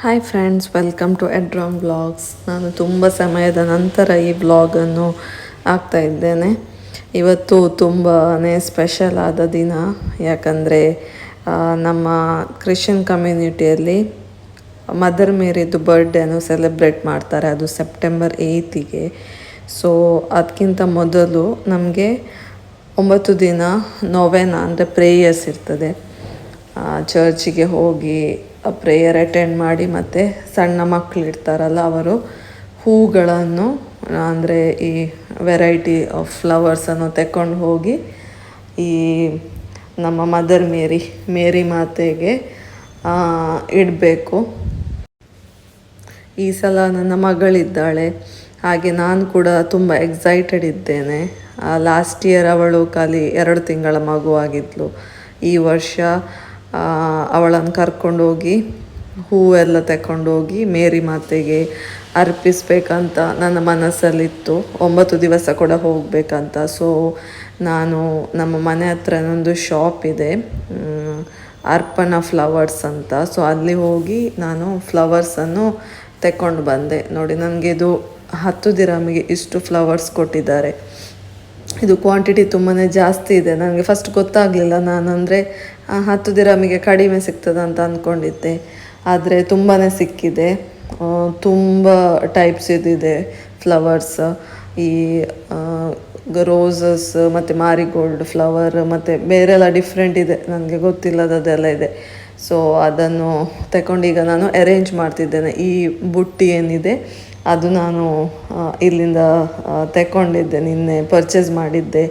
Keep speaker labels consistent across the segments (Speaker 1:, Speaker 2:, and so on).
Speaker 1: Hi friends, welcome to ಎಡ್ರಾಮ್ vlogs. ನಾನು ತುಂಬ ಸಮಯದ ನಂತರ ಈ ವ್ಲಾಗನ್ನು ಆಗ್ತಾ ಇದ್ದೇನೆ. ಇವತ್ತು ತುಂಬಾ ಸ್ಪೆಷಲ್ ಆದ ದಿನ, ಯಾಕಂದರೆ ನಮ್ಮ ಕ್ರಿಶ್ಚಿಯನ್ ಕಮ್ಯುನಿಟಿಯಲ್ಲಿ ಮದರ್ ಮೇರಿದು ಬರ್ಡೇನು ಸೆಲೆಬ್ರೇಟ್ ಮಾಡ್ತಾರೆ. ಅದು ಸೆಪ್ಟೆಂಬರ್ 8ಗೆ. ಸೊ ಅದಕ್ಕಿಂತ ಮೊದಲು ನಮಗೆ 9 ದಿನ ನೊವೆನಾ ಅಂದರೆ ಪ್ರೇಯರ್ಸ್ ಇರ್ತದೆ. ಚರ್ಚಿಗೆ ಹೋಗಿ ಪ್ರೇಯರ್ ಅಟೆಂಡ್ ಮಾಡಿ, ಮತ್ತು ಸಣ್ಣ ಮಕ್ಕಳು ಇರ್ತಾರಲ್ಲ ಅವರು ಹೂಗಳನ್ನು ಅಂದರೆ ಈ ವೆರೈಟಿ ಆಫ್ ಫ್ಲವರ್ಸನ್ನು ತೆಕ್ಕೊಂಡು ಹೋಗಿ ಈ ನಮ್ಮ ಮದರ್ ಮೇರಿ ಮಾತೆಗೆ ಇಡಬೇಕು. ಈ ಸಲ ನನ್ನ ಮಗಳಿದ್ದಾಳೆ, ಹಾಗೆ ನಾನು ಕೂಡ ತುಂಬ ಎಕ್ಸೈಟೆಡ್ ಇದ್ದೇನೆ. ಲಾಸ್ಟ್ ಇಯರ್ ಅವಳು ಖಾಲಿ 2 ತಿಂಗಳ ಮಗುವಾಗಿದ್ಲು. ಈ ವರ್ಷ ಅವಳನ್ನು ಕರ್ಕೊಂಡೋಗಿ ಹೂವೆಲ್ಲ ತಗೊಂಡೋಗಿ ಮೇರಿ ಮಾತೆಗೆ ಅರ್ಪಿಸ್ಬೇಕಂತ ನನ್ನ ಮನಸ್ಸಲ್ಲಿತ್ತು. 9 ದಿವಸ ಕೂಡ ಹೋಗಬೇಕಂತ. ಸೊ ನಾನು ನಮ್ಮ ಮನೆ ಹತ್ರ ಒಂದು ಶಾಪ್ ಇದೆ, ಅರ್ಪಣಾ ಫ್ಲವರ್ಸ್ ಅಂತ. ಸೊ ಅಲ್ಲಿ ಹೋಗಿ ನಾನು ಫ್ಲವರ್ಸನ್ನು ತೆಕ್ಕೊಂಡು ಬಂದೆ. ನೋಡಿ, ನನಗೆ ಇದು 10 ದಿರಮಿಗೆ ಇಷ್ಟು ಫ್ಲವರ್ಸ್ ಕೊಟ್ಟಿದ್ದಾರೆ. ಇದು ಕ್ವಾಂಟಿಟಿ ತುಂಬಾ ಜಾಸ್ತಿ ಇದೆ. ನನಗೆ ಫಸ್ಟ್ ಗೊತ್ತಾಗಲಿಲ್ಲ. ನಾನಂದರೆ 10 ದಿರಮಿಗೆ ಕಡಿಮೆ ಸಿಗ್ತದೆ ಅಂತ ಅಂದ್ಕೊಂಡಿದ್ದೆ, ಆದರೆ ತುಂಬಾ ಸಿಕ್ಕಿದೆ. ತುಂಬ ಟೈಪ್ಸ್ ಇದಿದೆ ಫ್ಲವರ್ಸ್. ಈ ರೋಸಸ್ ಮತ್ತು ಮಾರಿಗೋಲ್ಡ್ ಫ್ಲವರ್ ಮತ್ತು ಬೇರೆಲ್ಲ ಡಿಫ್ರೆಂಟ್ ಇದೆ, ನನಗೆ ಗೊತ್ತಿಲ್ಲದದೆಲ್ಲ ಇದೆ. ಸೊ ಅದನ್ನು ತಗೊಂಡೀಗ ನಾನು ಅರೇಂಜ್ ಮಾಡ್ತಿದ್ದೇನೆ. ಈ ಬುಟ್ಟಿ ಏನಿದೆ ಅದು ನಾನು ಇಲ್ಲಿಂದ ತಗೊಂಡಿದ್ದೆ, ನಿನ್ನೆ ಪರ್ಚೇಸ್ ಮಾಡಿದ್ದೆ.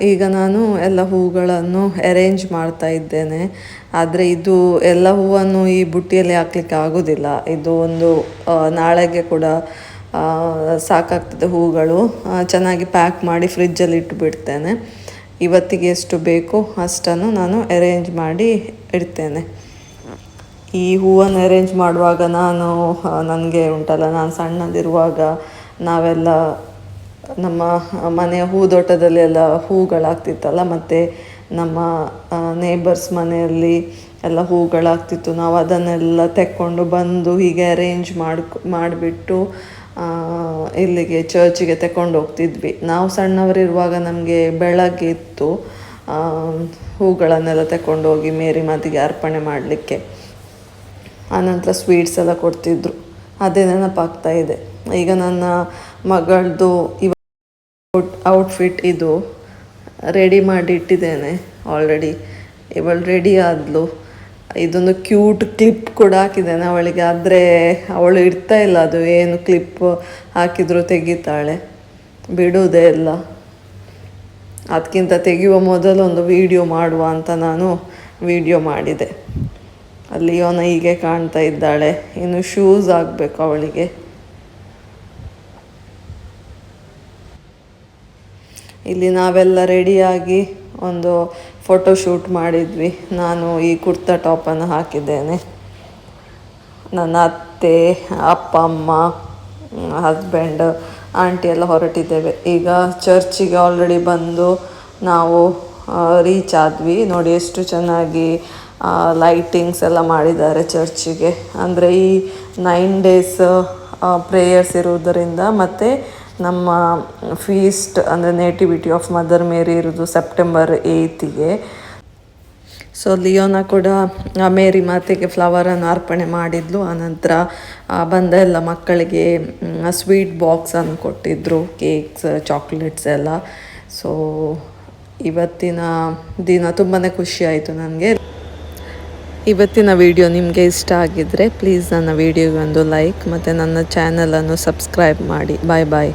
Speaker 1: ಈಗ ನಾನು ಎಲ್ಲ ಹೂಗಳನ್ನು ಅರೇಂಜ್ ಮಾಡ್ತಾ ಇದ್ದೇನೆ. ಆದರೆ ಇದು ಎಲ್ಲ ಹೂವನ್ನು ಈ ಬುಟ್ಟಿಯಲ್ಲಿ ಹಾಕ್ಲಿಕ್ಕೆ ಆಗೋದಿಲ್ಲ. ಇದು ಒಂದು ನಾಳೆಗೆ ಕೂಡ ಸಾಕಾಗ್ತದೆ ಹೂಗಳು. ಚೆನ್ನಾಗಿ ಪ್ಯಾಕ್ ಮಾಡಿ ಫ್ರಿಜ್ಜಲ್ಲಿ ಇಟ್ಟುಬಿಡ್ತೇನೆ. ಇವತ್ತಿಗೆ ಎಷ್ಟು ಬೇಕು ಅಷ್ಟನ್ನು ನಾನು ಅರೇಂಜ್ ಮಾಡಿ ಇಡ್ತೇನೆ. ಈ ಹೂವನ್ನು ಅರೇಂಜ್ ಮಾಡುವಾಗ ನನಗೆ ಉಂಟಲ್ಲ, ನಾನು ಸಣ್ಣದಿರುವಾಗ ನಾವೆಲ್ಲ ನಮ್ಮ ಮನೆಯ ಹೂದೋಟದಲ್ಲಿ ಎಲ್ಲ ಹೂಗಳಾಗ್ತಿತ್ತಲ್ಲ, ಮತ್ತು ನಮ್ಮ ನೇಬರ್ಸ್ ಮನೆಯಲ್ಲಿ ಎಲ್ಲ ಹೂಗಳಾಗ್ತಿತ್ತು. ನಾವು ಅದನ್ನೆಲ್ಲ ತೆಕ್ಕೊಂಡು ಬಂದು ಹೀಗೆ ಅರೇಂಜ್ ಮಾಡಿಬಿಟ್ಟು ಇಲ್ಲಿಗೆ ಚರ್ಚಿಗೆ ತಗೊಂಡು ಹೋಗ್ತಿದ್ವಿ. ನಾವು ಸಣ್ಣವರಿರುವಾಗ ನಮಗೆ ಬೆಳಗ್ಗೆ ಇತ್ತು ಹೂಗಳನ್ನೆಲ್ಲ ತಗೊಂಡು ಹೋಗಿ ಮೇರಿ ಮಾತೆಗೆ ಅರ್ಪಣೆ ಮಾಡಲಿಕ್ಕೆ. ಆನಂತರ ಸ್ವೀಟ್ಸ್ ಎಲ್ಲ ಕೊಡ್ತಿದ್ರು. ಅದೇ ನೆನಪಾಗ್ತಾ ಇದೆ. ಈಗ ನನ್ನ ಮಗಳದ್ದು ಔಟ್ಫಿಟ್ ಇದು ರೆಡಿ ಮಾಡಿ ಇಟ್ಟಿದ್ದೇನೆ ಆಲ್ರೆಡಿ. ಇವಳು ರೆಡಿ ಆದಳು. ಇದೊಂದು ಕ್ಯೂಟ್ ಕ್ಲಿಪ್ ಕೂಡ ಹಾಕಿದ್ದೇನೆ ಅವಳಿಗೆ, ಆದರೆ ಅವಳು ಇಡ್ತಾ ಇಲ್ಲ. ಅದು ಏನು ಕ್ಲಿಪ್ ಹಾಕಿದ್ರು ತೆಗಿತಾಳೆ, ಬಿಡುವುದೇ ಇಲ್ಲ. ಅದಕ್ಕಿಂತ ತೆಗೆಯುವ ಮೊದಲು ಒಂದು ವಿಡಿಯೋ ಮಾಡುವ ಅಂತ ನಾನು ವಿಡಿಯೋ ಮಾಡಿದೆ. ಅಲ್ಲಿ ಅವನ ಹೀಗೆ ಕಾಣ್ತಾ ಇದ್ದಾಳೆ. ಇನ್ನು ಶೂಸ್ ಆಗಬೇಕು ಅವಳಿಗೆ. ಇಲ್ಲಿ ನಾವೆಲ್ಲ ರೆಡಿಯಾಗಿ ಒಂದು ಫೋಟೋಶೂಟ್ ಮಾಡಿದ್ವಿ. ನಾನು ಈ ಕುರ್ತಾ ಟಾಪನ್ನು ಹಾಕಿದ್ದೇನೆ. ನನ್ನ ಅತ್ತೆ, ಅಪ್ಪ, ಅಮ್ಮ, ಹಸ್ಬೆಂಡ್, ಆಂಟಿ ಎಲ್ಲ ಹೊರಟಿದ್ದೇವೆ. ಈಗ ಚರ್ಚಿಗೆ ಆಲ್ರೆಡಿ ಬಂದು ನಾವು ರೀಚ್ ಆದ್ವಿ. ನೋಡಿ ಎಷ್ಟು ಚೆನ್ನಾಗಿ ಲೈಟಿಂಗ್ಸ್ ಎಲ್ಲ ಮಾಡಿದ್ದಾರೆ ಚರ್ಚಿಗೆ. ಅಂದರೆ ಈ 9 days ಪ್ರೇಯರ್ಸ್ ಇರುವುದರಿಂದ, ಮತ್ತು ನಮ್ಮ ಫೀಸ್ಟ್ ಅಂದರೆ ನೇಟಿವಿಟಿ ಆಫ್ ಮದರ್ ಮೇರಿ ಇರೋದು ಸೆಪ್ಟೆಂಬರ್ 8ಗೆ. ಸೊ ಲಿಯೋನ ಕೂಡ ಮೇರಿ ಮಾತೆಗೆ ಫ್ಲವರನ್ನು ಅರ್ಪಣೆ ಮಾಡಿದ್ಲು. ಆನಂತರ ಬಂದ ಎಲ್ಲ ಮಕ್ಕಳಿಗೆ ಸ್ವೀಟ್ ಬಾಕ್ಸನ್ನು ಕೊಟ್ಟಿದ್ದರು, ಕೇಕ್ಸ್, ಚಾಕ್ಲೇಟ್ಸ್ ಎಲ್ಲ. ಸೊ ಇವತ್ತಿನ ದಿನ ತುಂಬಾ ಖುಷಿ ಆಯಿತು ನನಗೆ. ಇವತ್ತಿನ ವಿಡಿಯೋ ನಿಮಗೆ ಇಷ್ಟ ಆಗಿದ್ದರೆ ಪ್ಲೀಸ್ ನನ್ನ ವಿಡಿಯೋಗೆ ಒಂದು ಲೈಕ್ ಮತ್ತು ನನ್ನ ಚಾನಲನ್ನು ಸಬ್ಸ್ಕ್ರೈಬ್ ಮಾಡಿ. ಬಾಯ್ ಬಾಯ್.